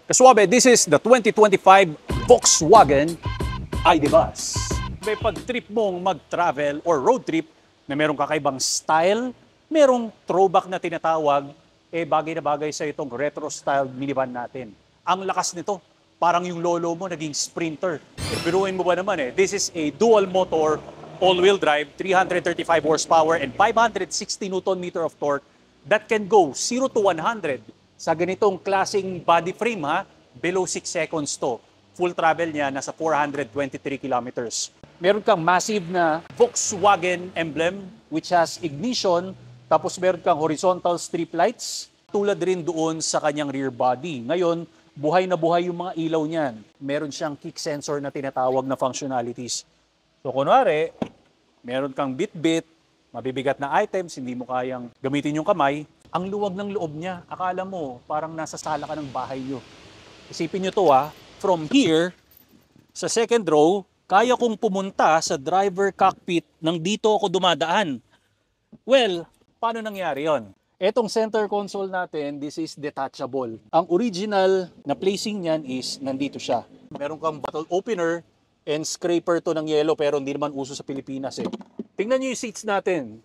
Kaswabe, this is the 2025 Volkswagen ID Buzz. May pag-trip mong mag-travel or road trip na merong kakaibang style, merong throwback na tinatawag, bagay na bagay sa itong retro-style minivan natin. Ang lakas nito, parang yung lolo mo naging Sprinter. Biruin mo ba naman this is a dual motor, all-wheel drive, 335 horsepower and 560 Nm of torque that can go 0 to 100 sa ganitong klaseng body frame below 6 seconds to. Full travel niya nasa 423 kilometers. Meron kang massive na Volkswagen emblem which has ignition, tapos meron kang horizontal strip lights tulad rin doon sa kanyang rear body. Ngayon, buhay na buhay yung mga ilaw niyan. Meron siyang kick sensor na tinatawag na functionalities. So kunwari, meron kang bit-bit, mabibigat na items, hindi mo kayang gamitin yung kamay, ang luwag ng loob niya. Akala mo, parang nasa sala ka ng bahay nyo. Isipin nyo to from here, sa second row, kaya kong pumunta sa driver cockpit nang dito ako dumadaan. Well, paano nangyari yon? Etong center console natin, this is detachable. Ang original na placing niyan is nandito siya. Meron kang bottle opener and scraper to ng yelo pero hindi naman uso sa Pilipinas Tingnan nyo yung seats natin.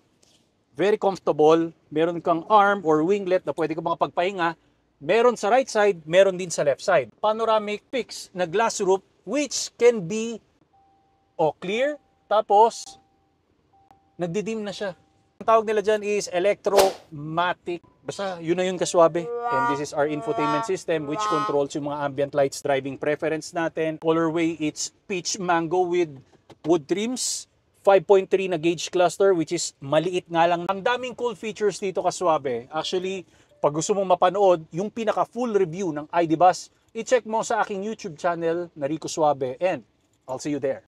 Very comfortable. Meron kang arm or winglet na pwede ka makapagpahinga. Meron sa right side, meron din sa left side. Panoramic fixed na glass roof which can be clear. Tapos, nagdidim na siya. Ang tawag nila dyan is electromatic. Basta yun na yun kaswabe. And this is our infotainment system which controls yung mga ambient lights, driving preference natin. Colorway, it's peach mango with wood trims. 5.3 na gauge cluster which is maliit nga lang. Ang daming cool features dito kaswabe. Actually, pag gusto mong mapanood yung pinaka full review ng ID Buzz, i-check mo sa aking YouTube channel na Rico Suave and I'll see you there.